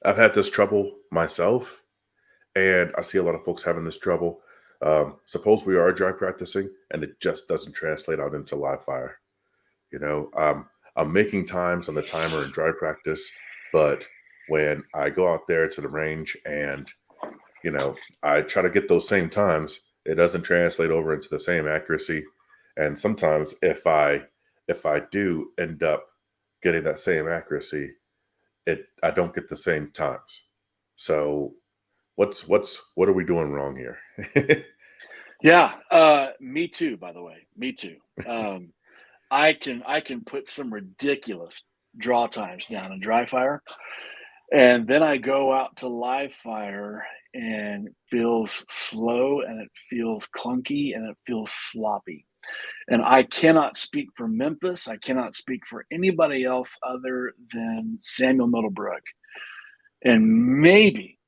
I've had this trouble myself, and I see a lot of folks having this trouble. Suppose we are dry practicing, and it just doesn't translate out into live fire. You know, I'm making times on the timer in dry practice, but when I go out there to the range and I try to get those same times, it doesn't translate over into the same accuracy. And sometimes if I do end up getting that same accuracy, I don't get the same times. So what are we doing wrong here? Yeah, me too, by the way. Me too. Um, I can put some ridiculous draw times down in dry fire, and then I go out to live fire and it feels slow and it feels clunky and it feels sloppy. And I cannot speak for Memphis. I cannot speak for anybody else other than Samuel Middlebrook. And maybe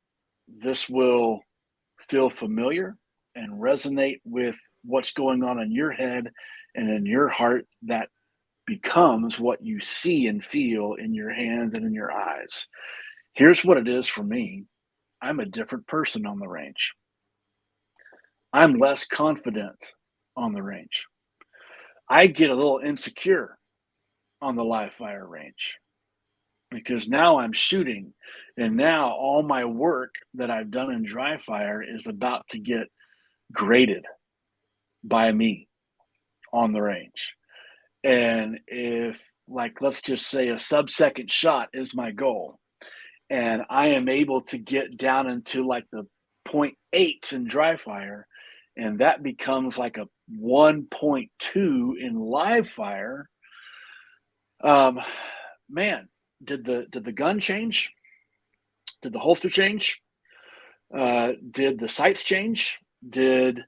this will feel familiar and resonate with what's going on in your head and in your heart that becomes what you see and feel in your hands and in your eyes. Here's what it is for me. I'm a different person on the range. I'm less confident on the range. I get a little insecure on the live fire range because now I'm shooting and now all my work that I've done in dry fire is about to get graded by me on the range. And if, like, let's just say a sub-second shot is my goal, and I am able to get down into like the 0.8s in dry fire, and that becomes like a 1.2 in live fire. Um, man, did the gun change? Did the holster change? Did the sights change? Did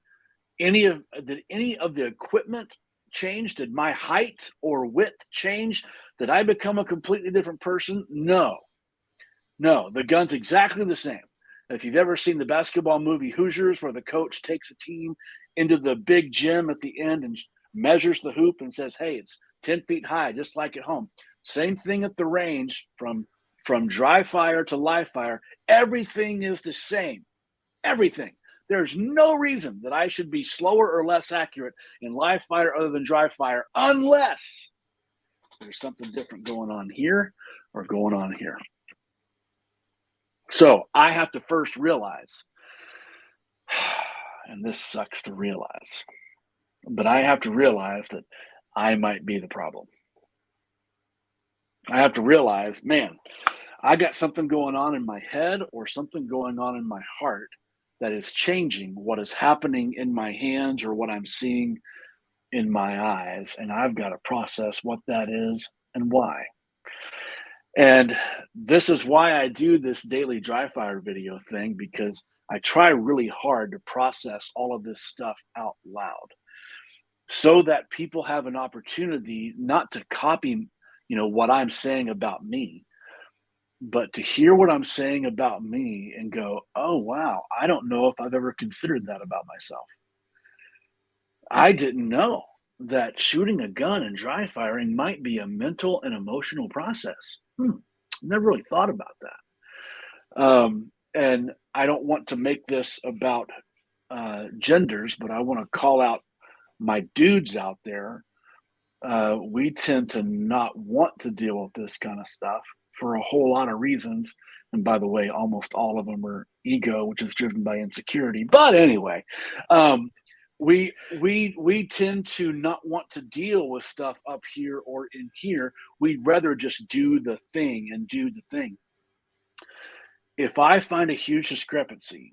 any of the equipment change? Did my height or width change? Did I become a completely different person? No. No, the gun's exactly the same. If you've ever seen the basketball movie Hoosiers, where the coach takes a team into the big gym at the end and measures the hoop and says, "Hey, it's 10 feet high, just like at home." Same thing at the range, from dry fire to live fire. Everything is the same. Everything. There's no reason that I should be slower or less accurate in live fire other than dry fire, unless there's something different going on here or going on here. So I have to first realize, and this sucks to realize, but I have to realize that I might be the problem. I have to realize, man, I got something going on in my head or something going on in my heart that is changing what is happening in my hands or what I'm seeing in my eyes. And I've got to process what that is and why. And this is why I do this daily dry fire video thing, because I try really hard to process all of this stuff out loud so that people have an opportunity not to copy, what I'm saying about me, but to hear what I'm saying about me and go, "Oh, wow, I don't know if I've ever considered that about myself. I didn't know that shooting a gun and dry firing might be a mental and emotional process. Never really thought about that." And I don't want to make this about genders, but I want to call out my dudes out there. We tend to not want to deal with this kind of stuff for a whole lot of reasons. And by the way, almost all of them are ego, which is driven by insecurity. But anyway, we tend to not want to deal with stuff up here or in here. We'd rather just do the thing and do the thing. If I find a huge discrepancy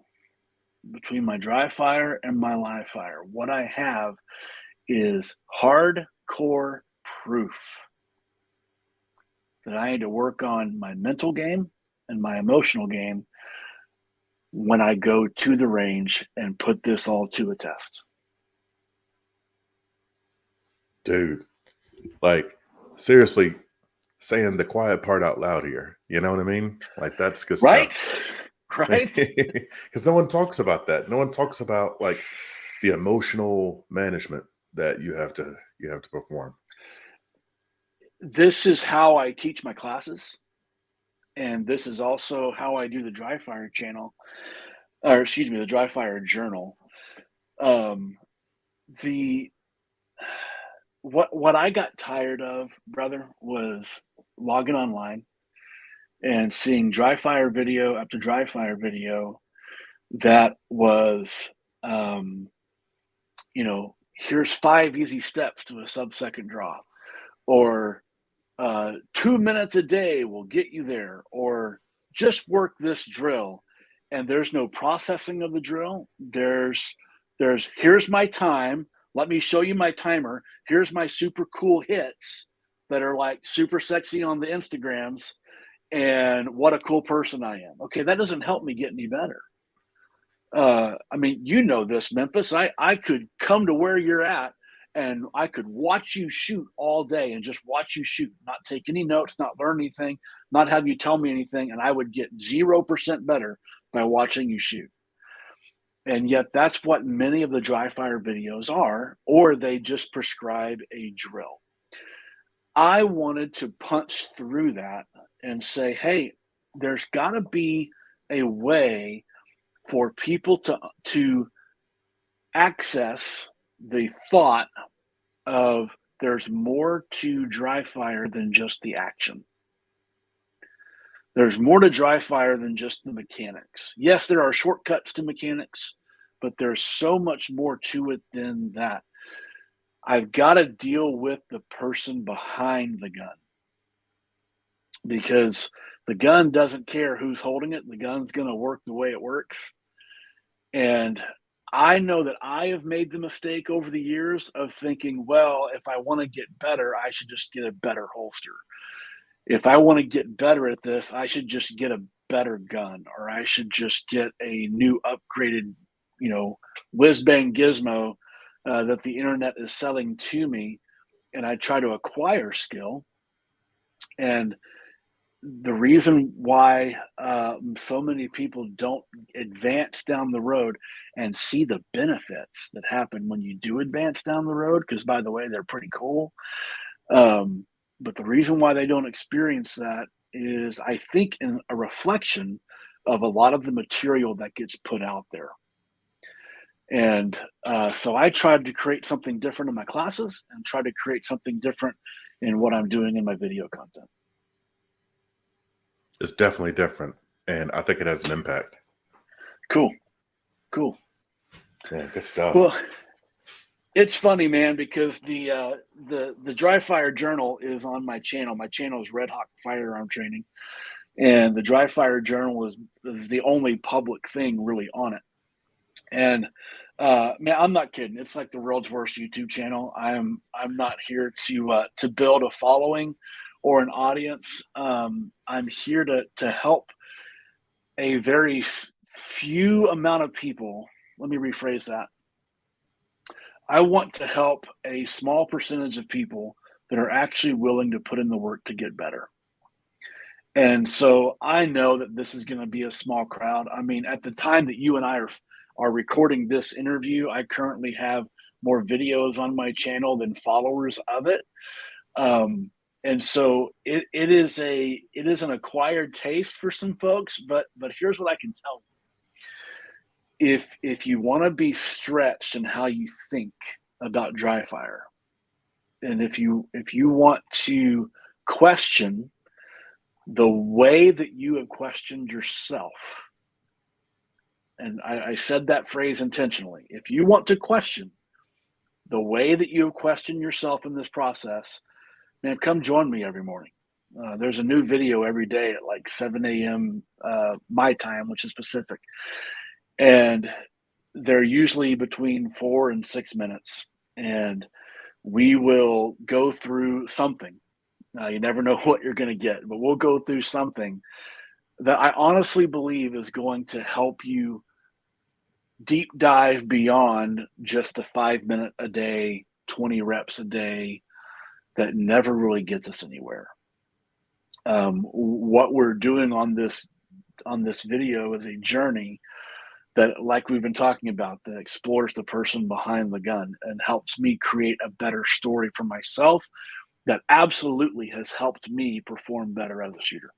between my dry fire and my live fire, what I have is hardcore proof that I need to work on my mental game and my emotional game when I go to the range and put this all to a test. Dude, like seriously, saying the quiet part out loud here. You know what I mean? Like that's good Right? stuff. Right? Because no one talks about that. No one talks about like the emotional management that you have to perform. This is how I teach my classes. and this is also how I do the dry fire channel, or excuse me, the dry fire journal. Um, the what I got tired of, brother, was logging online and seeing dry fire video after dry fire video that was, um, here's 5 easy steps to a sub-second draw, or 2 minutes a day will get you there, or just work this drill. And there's no processing of the drill. There's here's my time. Let me show you my timer. Here's my super cool hits that are like super sexy on the Instagrams, and what a cool person I am. Okay, that doesn't help me get any better. I mean, you know this, Memphis. I could come to where you're at and I could watch you shoot all day and just watch you shoot, not take any notes, not learn anything, not have you tell me anything, and I would get 0% better by watching you shoot. And yet, that's what many of the dry fire videos are, or they just prescribe a drill. I wanted to punch through that and say, hey, there's got to be a way for people to access the thought of there's more to dry fire than just the action. There's more to dry fire than just the mechanics. Yes, there are shortcuts to mechanics, but there's so much more to it than that. I've got to deal with the person behind the gun, because the gun doesn't care who's holding it. The gun's going to work the way it works. And I know that I have made the mistake over the years of thinking, well, if I want to get better, I should just get a better holster. If I want to get better at this, I should just get a better gun, or I should just get a new upgraded, whiz bang gizmo that the internet is selling to me. And I try to acquire skill. And the reason why so many people don't advance down the road and see the benefits that happen when you do advance down the road, because by the way, they're pretty cool. But the reason why they don't experience that is, I think, in a reflection of a lot of the material that gets put out there. And so I tried to create something different in my classes and try to create something different in what I'm doing in my video content. It's definitely different, and I think it has an impact. Cool. Yeah, good stuff. Well, it's funny, man, because the dry fire journal is on my channel. My channel is Red Hawk Firearm Training, and the dry fire journal is the only public thing really on it. And man, I'm not kidding. It's like the world's worst YouTube channel. I'm not here to build a following or an audience. I'm here to help a very few amount of people. Let me rephrase that. I want to help a small percentage of people that are actually willing to put in the work to get better. And so I know that this is going to be a small crowd. I mean, at the time that you and I are recording this interview, I currently have more videos on my channel than followers of it. And so it is an acquired taste for some folks, but here's what I can tell you. If you want to be stretched in how you think about dry fire, and if you want to question the way that you have questioned yourself, and I said that phrase intentionally, if you want to question the way that you have questioned yourself in this process, man, come join me every morning. There's a new video every day at like 7 a.m. My time, which is Pacific. And they're usually between 4 and 6 minutes. And we will go through something. You never know what you're going to get, but we'll go through something that I honestly believe is going to help you deep dive beyond just the 5 minute a day, 20 reps a day that never really gets us anywhere. What we're doing on this video is a journey that, like we've been talking about, that explores the person behind the gun and helps me create a better story for myself that absolutely has helped me perform better as a shooter.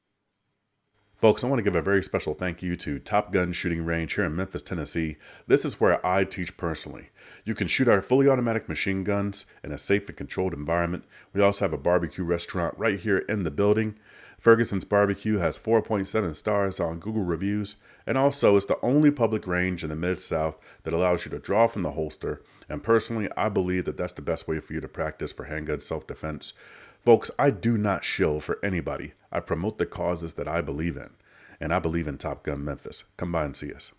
Folks, I want to give a very special thank you to Top Gun Shooting Range here in Memphis, Tennessee. This is where I teach personally. You can shoot our fully automatic machine guns in a safe and controlled environment. We also have a barbecue restaurant right here in the building. Ferguson's Barbecue has 4.7 stars on Google reviews, and also is the only public range in the Mid-South that allows you to draw from the holster. And personally, I believe that that's the best way for you to practice for handgun self-defense. Folks, I do not shill for anybody. I promote the causes that I believe in, and I believe in Top Gun Memphis. Come by and see us.